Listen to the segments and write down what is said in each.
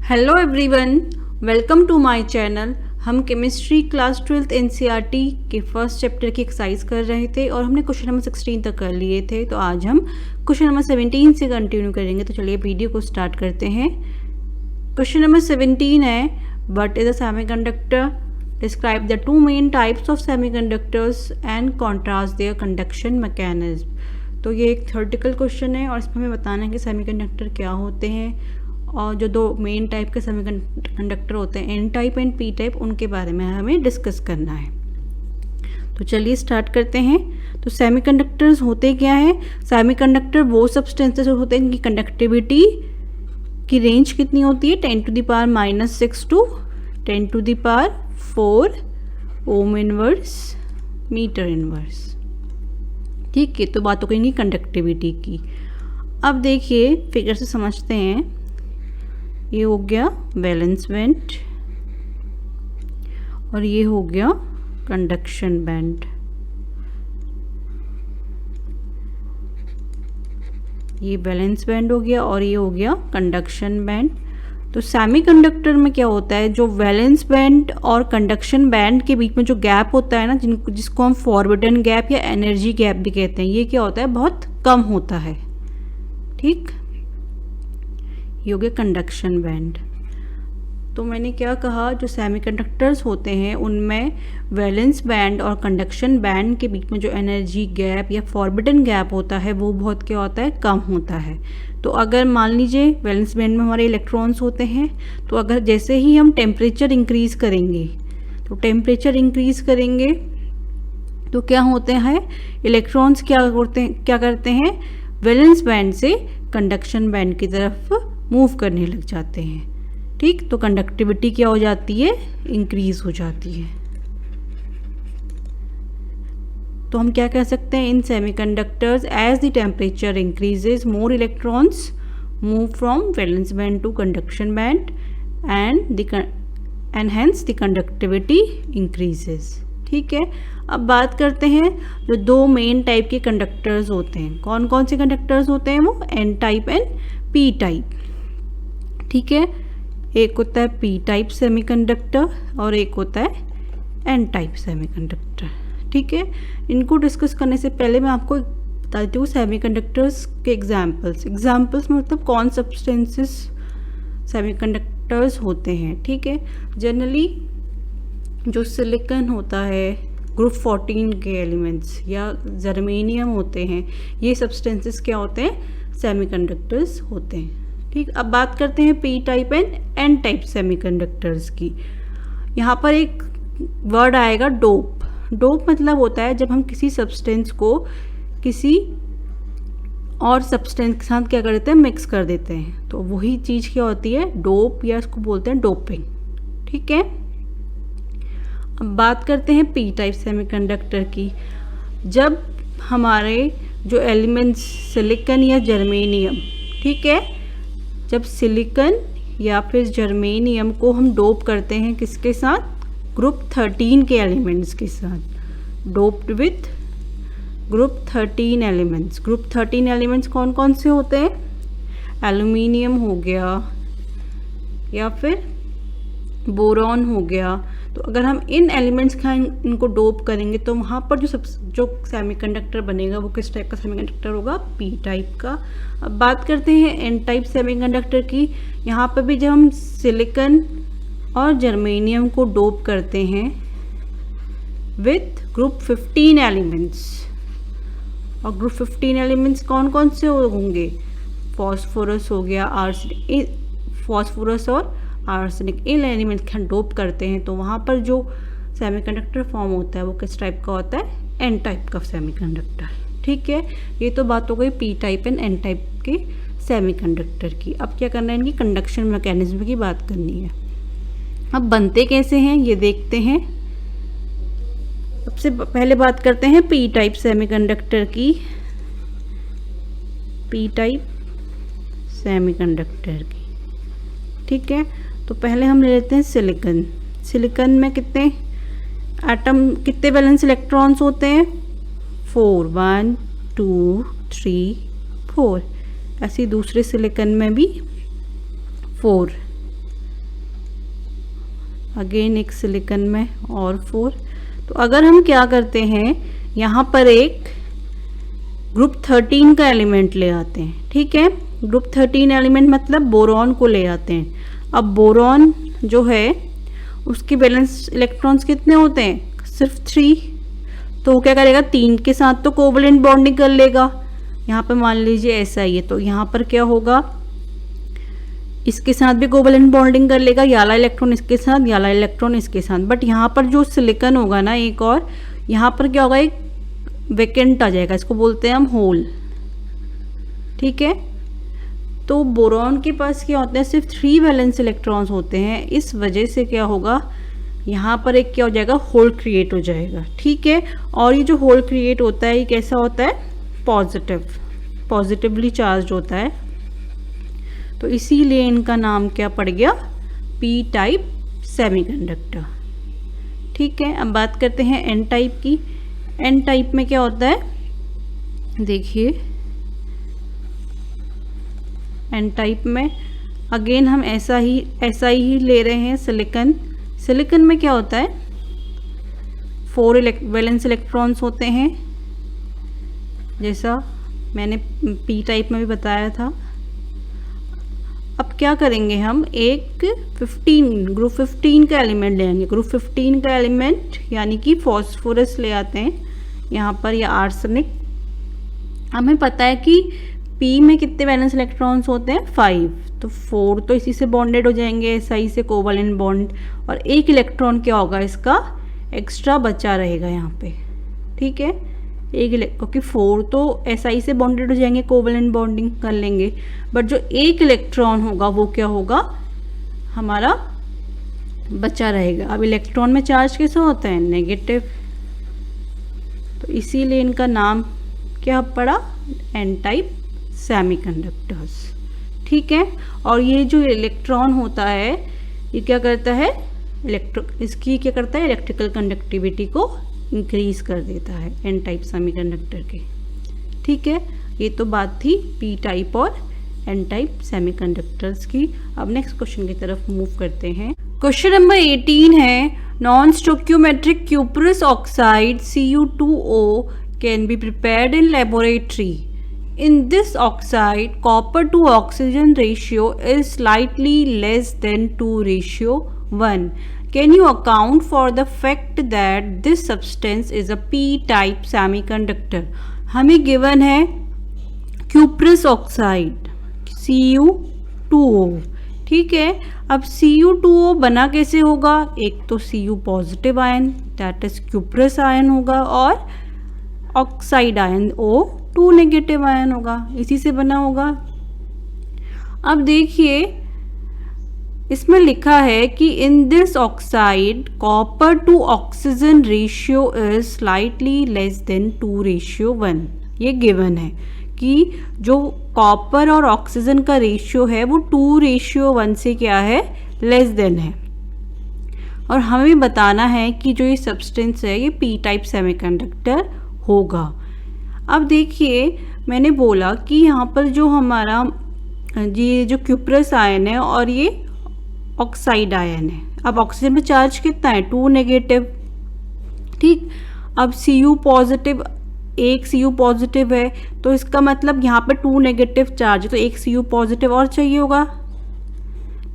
Hello everyone, welcome to my channel. हम chemistry class 12th NCERT के first chapter की exercise कर रहे थे और हमने क्वेश्चन नंबर 16 तक कर लिए थे। तो आज हम क्वेश्चन नंबर 17 से कंटिन्यू करेंगे। तो चलिए वीडियो को स्टार्ट करते हैं। क्वेश्चन नंबर 17 है, what is a semiconductor? Describe the two main types of semiconductors and contrast their conduction mechanism. तो ये एक थ्योरेटिकल क्वेश्चन है और इसमें हमें बताना है कि सेमीकंडक्टर क्या होते हैं और जो दो मेन टाइप के सेमीकंडक्टर होते हैं n type and p type, उनके बारे में हमें डिस्कस करना है। तो चलिए स्टार्ट करते हैं। तो सेमीकंडक्टर्स होते क्या है? सेमीकंडक्टर वो सब्सटेंसेस होते हैं जिनकी कंडक्टिविटी की रेंज कितनी होती है 10⁻⁻6 to 10⁻⁴ ohm inverse metre inverse. ठीक है, तो बात हो गई कंडक्टिविटी की। अब देखिए फिगर से समझते हैं। ये हो गया वैलेंस बैंड और ये हो गया कंडक्शन बैंड। ये वैलेंस बैंड हो गया और ये हो गया कंडक्शन बैंड। तो सेमीकंडक्टर में क्या होता है, जो वैलेंस बैंड और कंडक्शन बैंड के बीच में जो गैप होता है ना, जिसको हम फॉरबिडन गैप या एनर्जी गैप भी कहते हैं, ये क्या होता है, बहुत कम होता है। ठीक, ये हो गया कंडक्शन बैंड। तो मैंने क्या कहा, जो सेमीकंडक्टर्स होते हैं उनमें वैलेंस बैंड और कंडक्शन बैंड के बीच में जो एनर्जी गैप या फॉरबिडन गैप होता है वो बहुत क्या होता है, कम होता है। तो अगर मान लीजिए वैलेंस बैंड में हमारे इलेक्ट्रॉन्स होते हैं, तो अगर जैसे ही हम टेम्परेचर इंक्रीज करेंगे तो क्या होते हैं, इलेक्ट्रॉन्स क्या करते हैं, वैलेंस बैंड से कंडक्शन बैंड की तरफ मूव करने लग जाते हैं। ठीक, तो कंडक्टिविटी क्या हो जाती है, इंक्रीज हो जाती है। तो हम क्या कह सकते हैं, in semiconductors as the temperature increases more electrons move from valence band to conduction band and hence the conductivity increases. ठीक है, अब बात करते हैं जो दो मेन टाइप के कंडक्टर्स होते हैं। कौन कौन से कंडक्टर्स होते हैं वो? N type and p type. ठीक है, एक होता है पी टाइप सेमीकंडक्टर और एक होता है एन टाइप सेमीकंडक्टर। ठीक है, इनको डिस्कस करने से पहले मैं आपको बता देती हूँ सेमीकंडक्टर्स के एग्जाम्पल्स मतलब कौन सब्सटेंसेस सेमीकंडक्टर्स होते हैं। ठीक है, जनरली जो सिलिकॉन होता है, ग्रुप 14 के एलिमेंट्स या जर्मेनियम होते हैं, ये सब्सटेंसेस क्या होते हैं, सेमीकंडक्टर्स होते हैं। ठीक, अब बात करते हैं p type and n type semiconductors की। यहाँ पर एक वर्ड आएगा डोप। डोप मतलब होता है जब हम किसी सब्सटेंस को किसी और सब्सटेंस के साथ क्या कर देते हैं, मिक्स कर देते हैं, तो वही चीज़ क्या होती है, डोप, या इसको बोलते हैं डोपिंग। ठीक है, अब बात करते हैं पी टाइप सेमीकंडक्टर की। जब हमारे जो एलिमेंट्स सिलिकॉन या जर्मेनियम, ठीक है, जब सिलिकॉन या फिर जर्मेनियम को हम डोप करते हैं किसके साथ, ग्रुप 13 के एलिमेंट्स के साथ, doped with group 13 elements. Group 13 elements कौन कौन से होते हैं, एल्यूमिनियम हो गया या फिर बोरॉन हो गया। तो अगर हम इन एलिमेंट्स का इनको डोप करेंगे तो वहाँ पर जो सेमीकंडक्टर बनेगा वो किस टाइप का सेमीकंडक्टर होगा, पी टाइप का। अब बात करते हैं एन टाइप सेमीकंडक्टर की। यहाँ पर भी जब हम सिलिकॉन और जर्मेनियम को डोप करते हैं विथ ग्रुप 15 एलिमेंट्स, और ग्रुप 15 एलिमेंट्स कौन कौन से होंगे, फॉस्फोरस हो गया, फॉस्फोरस और आर्सेनिक, इन एलिमेंट्स का डोप करते हैं, तो वहाँ पर जो सेमीकंडक्टर फॉर्म होता है वो किस टाइप का होता है, एन टाइप का सेमीकंडक्टर। ठीक है, ये तो बात हो गई p type and n type के सेमीकंडक्टर की। अब क्या करना है, इनकी कंडक्शन मैकेनिज्म की बात करनी है। अब बनते कैसे हैं ये देखते हैं। सबसे पहले बात करते हैं पी टाइप सेमीकंडक्टर की। पी टाइप सेमीकंडक्टर की, ठीक है, तो पहले हम ले लेते हैं सिलिकॉन। सिलिकॉन में कितने एटम, कितने वैलेंस इलेक्ट्रॉन्स होते हैं, 4, 1 2 3 4। ऐसे दूसरे सिलिकॉन में भी 4, अगेन एक सिलिकन में और 4। तो अगर हम क्या करते हैं, यहाँ पर एक ग्रुप 13 का एलिमेंट ले आते हैं, ठीक है। ग्रुप 13 एलिमेंट मतलब बोरॉन को ले आते हैं। अब बोरॉन जो है उसके बैलेंस इलेक्ट्रॉन्स कितने होते हैं, सिर्फ 3। तो वो क्या करेगा, 3 के साथ तो कोवलेंट बॉन्डिंग कर लेगा। यहाँ पर मान लीजिए ऐसा ही है, तो यहाँ पर क्या होगा, इसके साथ भी कोवलेंट बॉन्डिंग कर लेगा, याला इलेक्ट्रॉन इसके साथ, याला इलेक्ट्रॉन इसके साथ। बट यहाँ पर जो सिलिकॉन होगा ना एक और, यहाँ पर क्या होगा, एक वैकेंट आ जाएगा, इसको बोलते हैं हम होल, ठीक है। तो बोरॉन के पास क्या होते हैं, सिर्फ 3 वैलेंस इलेक्ट्रॉन्स होते हैं। इस वजह से क्या होगा, यहाँ पर एक क्या हो जाएगा, होल क्रिएट हो जाएगा, ठीक है। और ये जो होल क्रिएट होता है ये कैसा होता है, पॉजिटिवली चार्ज होता है। तो इसीलिए इनका नाम क्या पड़ गया, पी टाइप सेमीकंडक्टर, ठीक है। अब बात करते हैं एन टाइप की। एन टाइप में क्या होता है, देखिए एन टाइप में अगेन हम ऐसा ही ले रहे हैं सिलिकॉन। सिलिकॉन में क्या होता है, 4 वैलेंस इलेक्ट्रॉन्स होते हैं, जैसा मैंने पी टाइप में भी बताया था। अब क्या करेंगे, हम एक 15 ग्रुप 15 का एलिमेंट ले आएंगे। ग्रुप 15 का एलिमेंट यानी कि फॉस्फोरस ले आते हैं यहाँ पर, या आर्सेनिक। हमें पता है कि पी में कितने वैलेंस इलेक्ट्रॉन्स होते हैं, 5। तो 4 तो इसी से बॉन्डेड हो जाएंगे, सही से कोवलेंट बॉन्ड, और 1 इलेक्ट्रॉन क्या होगा इसका एक्स्ट्रा बचा रहेगा यहाँ पे, ठीक है। क्योंकि 4 तो SI से बॉन्डेड हो जाएंगे, कोवलेंट बॉन्डिंग कर लेंगे। बट जो 1 इलेक्ट्रॉन होगा वो क्या होगा, हमारा बचा रहेगा। अब इलेक्ट्रॉन में चार्ज कैसा होता है, नेगेटिव। तो इसीलिए इनका नाम क्या पड़ा, एन टाइप सेमीकंडक्टर्स, ठीक है। और ये जो इलेक्ट्रॉन होता है ये क्या करता है, इसकी क्या करता है, इलेक्ट्रिकल कंडक्टिविटी को इंक्रीज कर देता है एन टाइप सेमीकंडक्टर के, ठीक है। ये तो बात थी पी टाइप और एन टाइप सेमीकंडक्टर्स की। अब नेक्स्ट क्वेश्चन की तरफ मूव करते हैं। क्वेश्चन नंबर 18 है, non stoichiometric cuprous oxide Cu2O can be prepared in laboratory. In this oxide, copper to oxygen ratio is slightly less than 2:1. Can you account for the fact that this substance is a p-type semiconductor? हमें given है cuprous oxide Cu2O, ठीक है। अब Cu2O बना कैसे होगा, एक तो Cu positive ion that is cuprous ion होगा, और oxide ion O2 negative ion होगा, इसी से बना होगा। अब देखिए इसमें लिखा है कि in this oxide copper two oxygen ratio is slightly less than 2:1। ये गिवन है कि जो कॉपर और ऑक्सीजन का रेशियो है वो 2:1 से क्या है, लेस देन है। और हमें बताना है कि जो ये सब्सटेंस है ये पी टाइप सेमीकंडक्टर होगा। अब देखिए मैंने बोला कि यहाँ पर जो हमारा ये जो क्यूपरस आयन है और ये ऑक्साइड आयन है, अब ऑक्सीजन में चार्ज कितना है, 2 नेगेटिव, ठीक। अब Cu पॉजिटिव, एक Cu पॉजिटिव है, तो इसका मतलब यहाँ पे 2 नेगेटिव चार्ज है, तो एक Cu पॉजिटिव और चाहिए होगा,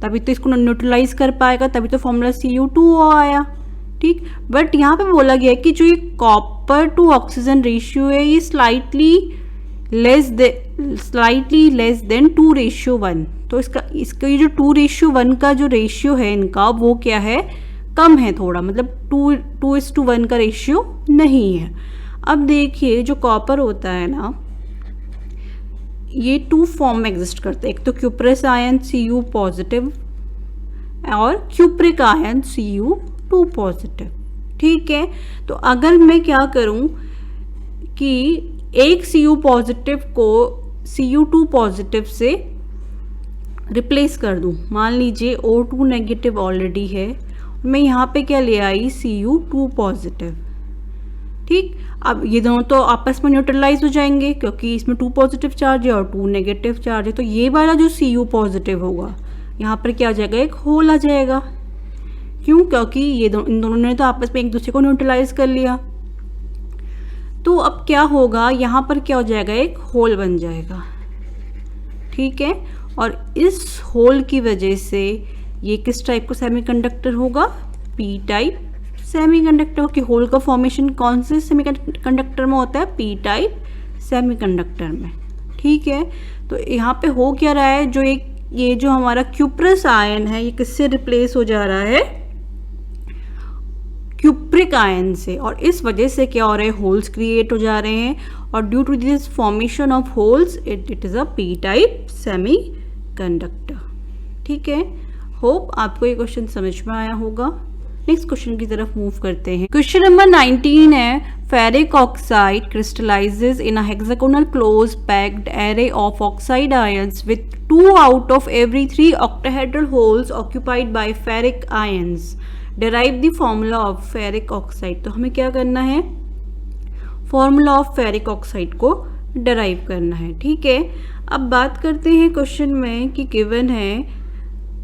तभी तो इसको न्यूट्रलाइज कर पाएगा, तभी तो फॉर्मूला Cu2O आया, ठीक। बट यहाँ पे बोला गया है कि जो ये कॉपर टू ऑक्सीजन रेशियो है ये स्लाइटली लेस देन 2:1। तो इसका ये जो 2:1 का जो रेशियो है इनका वो क्या है, कम है थोड़ा, मतलब 2:1 का रेशियो नहीं है। अब देखिए जो कॉपर होता है ना ये 2 फॉर्म में एग्जिस्ट करता है, एक तो क्यूपरस आयन Cu पॉजिटिव और क्यूप्रिक आयन Cu2 पॉजिटिव, ठीक है। तो अगर मैं क्या करूं कि एक Cu पॉजिटिव को Cu2 पॉजिटिव से रिप्लेस कर दूं, मान लीजिए O2 नेगेटिव ऑलरेडी है, मैं यहाँ पे क्या ले आई, Cu2 पॉजिटिव, ठीक। अब ये दोनों तो आपस में न्यूट्रलाइज हो जाएंगे क्योंकि इसमें 2 पॉजिटिव चार्ज है और 2 नेगेटिव चार्ज है, तो ये वाला जो Cu पॉजिटिव होगा यहाँ पर क्या आ जाएगा, एक होल आ जाएगा। क्यों? क्योंकि इन दोनों ने तो आपस में एक दूसरे को न्यूट्रलाइज कर लिया। तो अब क्या होगा, यहाँ पर क्या हो जाएगा, एक होल बन जाएगा, ठीक है। और इस होल की वजह से ये किस टाइप का सेमीकंडक्टर होगा, पी टाइप सेमीकंडक्टर। कि होल का फॉर्मेशन कौन से सेमीकंडक्टर में होता है, पी टाइप सेमीकंडक्टर में, ठीक है। तो यहाँ पे हो क्या रहा है, जो एक ये जो हमारा क्यूप्रस आयन है ये किससे रिप्लेस हो जा रहा है, क्यूप्रिक आयन से। और इस वजह से क्या हो रहा है, होल्स क्रिएट हो जा रहे हैं। और due to this formation of holes it is a P type semiconductor, ठीक है। होप आपको ये क्वेश्चन समझ में आया होगा। नेक्स्ट क्वेश्चन की तरफ मूव करते हैं। क्वेश्चन नंबर 19 है, ferric oxide crystallizes in a hexagonal close packed array of oxide ions with 2 out of every 3 octahedral holes occupied by ferric ions. Derive the formula of ferric oxide. तो हमें क्या करना है, formula of ferric oxide को derive करना है, ठीक है। अब बात करते हैं क्वेश्चन में कि गिवन है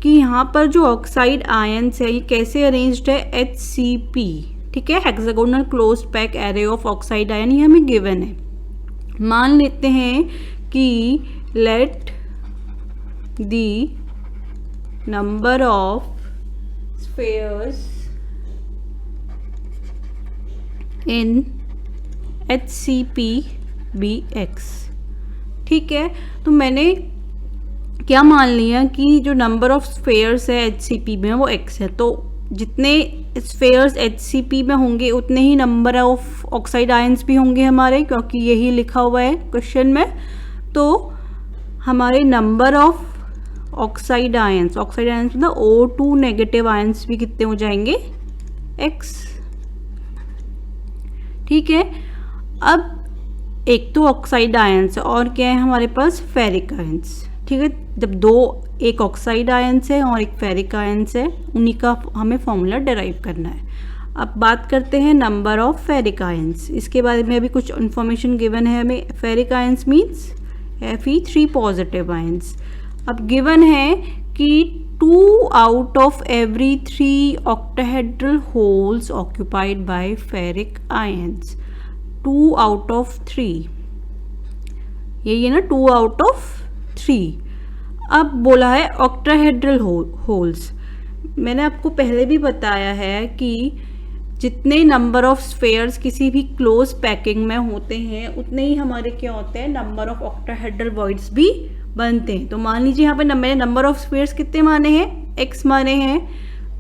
कि यहाँ पर जो ऑक्साइड आयन्स है ये कैसे अरेंज्ड है, HCP, ठीक है, hexagonal close pack array of oxide ion, ये हमें गिवन है। मान लेते हैं कि let the number of spheres in HCP be X, ठीक है। तो मैंने क्या मान लिया कि जो नंबर ऑफ स्फीयर्स है HCP में वो x है। तो जितने स्फीयर्स HCP में होंगे उतने ही नंबर ऑफ ऑक्साइड आयंस भी होंगे हमारे, क्योंकि यही लिखा हुआ है क्वेश्चन में। तो हमारे नंबर ऑफ ऑक्साइड आयंस मतलब O2 नेगेटिव आयंस भी कितने हो जाएंगे, x, ठीक है। अब एक तो ऑक्साइड आयंस है और क्या है हमारे पास, फेरिक आयंस, ठीक है। जब एक ऑक्साइड आयंस है और एक फेरिक आयंस है, उन्हीं का हमें फॉर्मूला डिराइव करना है। अब बात करते हैं नंबर ऑफ फेरिक आयंस। इसके बारे में अभी कुछ इन्फॉर्मेशन गिवन है हमें। Ferric ions means Fe3 positive ions. अब गिवन है कि 2 out of every 3 octahedral holes occupied by ferric ions, 2 out of 3, यही है ना, 2 out of 3। अब बोला है ऑक्टाहेड्रल होल्स। मैंने आपको पहले भी बताया है कि जितने नंबर ऑफ स्फीयर्स किसी भी क्लोज पैकिंग में होते हैं उतने ही हमारे क्या होते हैं, नंबर ऑफ ऑक्टाहेड्रल वॉइड्स भी बनते हैं। तो मान लीजिए यहाँ पे मैंने नंबर ऑफ स्फीयर्स कितने माने हैं, x माने हैं।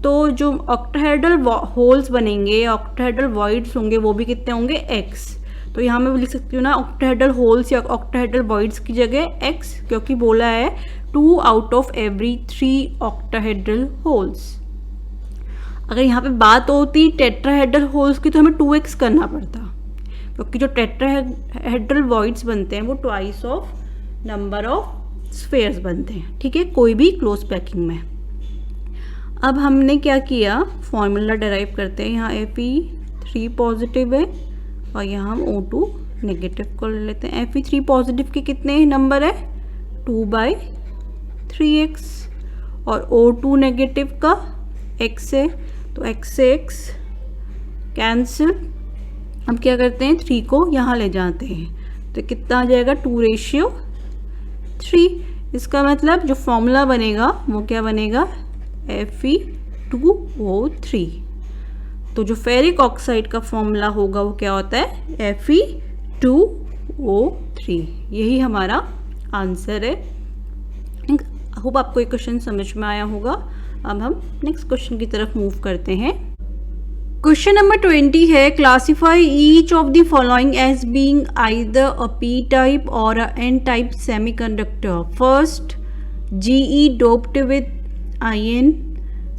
तो जो ऑक्टाहेड्रल होल्स बनेंगे, ऑक्टाहेड्रल वॉइड्स होंगे, वो भी कितने होंगे, x। तो यहाँ मैं लिख सकती हूँ ना, ऑक्टाहेड्रल होल्स या ऑक्टाहेड्रल वॉइड्स की जगह x, क्योंकि बोला है 2 out of every 3 octahedral holes। अगर यहाँ पे बात होती टेट्राहेड्रल होल्स की तो हमें 2x करना पड़ता, क्योंकि जो टेट्राहेड्रल वॉइड्स बनते हैं वो twice of number of spheres बनते हैं, ठीक है, कोई भी क्लोज पैकिंग में। अब हमने क्या किया, फॉर्मूला डिराइव करते हैं। यहाँ Fe3 पॉजिटिव है और यहाँ हम O2 नेगेटिव को ले लेते हैं। Fe3 पॉजिटिव के कितने नंबर है, 2/3x, और O2 नेगेटिव का x है, तो x से x कैंसिल। अब क्या करते हैं, 3 को यहाँ ले जाते हैं, तो कितना आ जाएगा, 2/3। इसका मतलब जो फॉर्मूला बनेगा वो क्या बनेगा, Fe2O3। तो जो फेरिक ऑक्साइड का फॉर्मूला होगा वो क्या होता है, Fe2O3। यही हमारा आंसर है। होप आपको ये क्वेश्चन समझ में आया होगा। अब हम नेक्स्ट क्वेश्चन की तरफ मूव करते हैं। क्वेश्चन नंबर 20 है, classify each of the following as being either a P type और a N type semiconductor. First, Ge doped with In,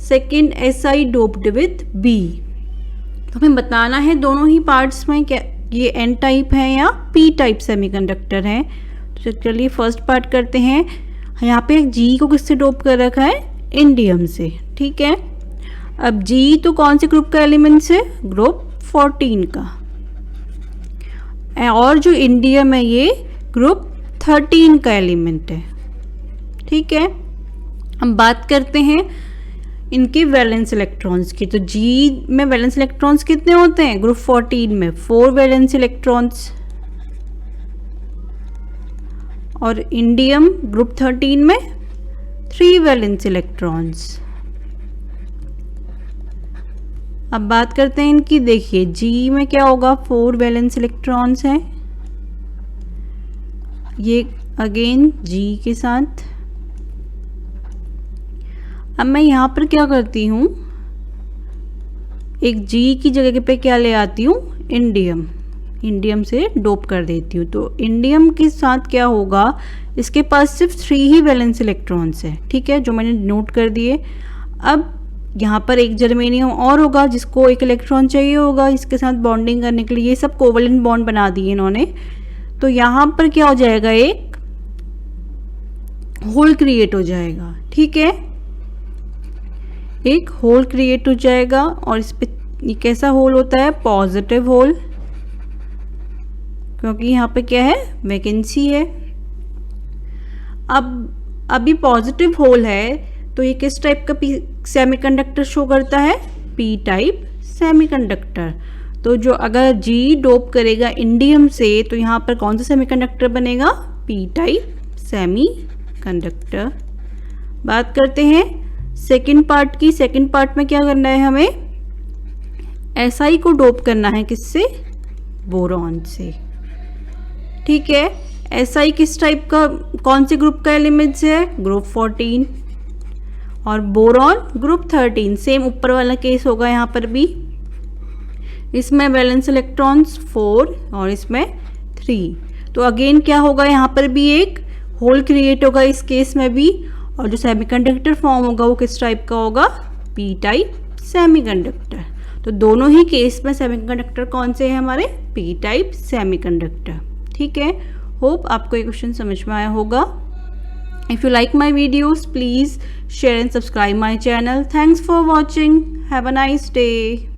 second Si doped with B। तो हमें बताना है दोनों ही पार्ट्स में क्या ये एन टाइप है या पी टाइप सेमीकंडक्टर है। तो चलिए फर्स्ट पार्ट करते हैं। यहाँ पे G को किससे डोप कर रखा है, इंडियम से, ठीक है। अब G तो कौन से ग्रुप का एलिमेंट है, ग्रुप 14 का, और जो इंडियम है ये ग्रुप 13 का एलिमेंट है, ठीक है। हम बात करते हैं इनके वैलेंस इलेक्ट्रॉन्स की। तो जी में वैलेंस इलेक्ट्रॉन्स कितने होते हैं? ग्रुप 14 में 4 वैलेंस इलेक्ट्रॉन्स, और इंडियम ग्रुप 13 में 3 वैलेंस इलेक्ट्रॉन्स। अब बात करते हैं इनकी। देखिए जी में क्या होगा, 4 वैलेंस इलेक्ट्रॉन्स हैं, ये अगेन जी के साथ। अब मैं यहाँ पर क्या करती हूँ, एक जी की जगह पे क्या ले आती हूँ, इंडियम, इंडियम से डोप कर देती हूँ। तो इंडियम के साथ क्या होगा, इसके पास सिर्फ 3 ही वैलेंस इलेक्ट्रॉन्स है, ठीक है, जो मैंने नोट कर दिए। अब यहाँ पर एक जर्मेनियम और होगा जिसको एक इलेक्ट्रॉन चाहिए होगा इसके साथ बॉन्डिंग करने के लिए। ये सब कोवलेंट बॉन्ड बना दिए इन्होंने। तो यहाँ पर क्या हो जाएगा, एक होल क्रिएट हो जाएगा, ठीक है, एक होल क्रिएट हो जाएगा। और इस पे ये कैसा होल होता है, पॉजिटिव होल, क्योंकि यहाँ पे क्या है, वैकेंसी है। अब अभी पॉजिटिव होल है तो ये किस टाइप का सेमीकंडक्टर शो करता है, पी टाइप सेमीकंडक्टर। तो जो अगर जी डोप करेगा इंडियम से तो यहाँ पर कौन सा सेमीकंडक्टर बनेगा, पी टाइप सेमीकंडक्टर। बात करते हैं सेकंड पार्ट की। सेकंड पार्ट में क्या करना है, हमें SI को डोप करना है, किससे, बोरॉन से, ठीक है। SI किस टाइप का, कौन से ग्रुप का एलिमेंट्स है, ग्रुप 14, और बोरॉन ग्रुप 13। सेम ऊपर वाला केस होगा यहाँ पर भी। इसमें वैलेंस इलेक्ट्रॉन्स 4 और इसमें 3। तो अगेन क्या होगा, यहाँ पर भी एक होल क्रिएट होगा इस केस में भी। और जो सेमीकंडक्टर फॉर्म होगा वो किस टाइप का होगा, पी टाइप सेमीकंडक्टर। तो दोनों ही केस में सेमीकंडक्टर कौन से हैं हमारे, पी टाइप सेमीकंडक्टर, ठीक है। होप आपको ये क्वेश्चन समझ में आया होगा। If you like my videos, please share and subscribe my channel. Thanks for watching. Have a nice day.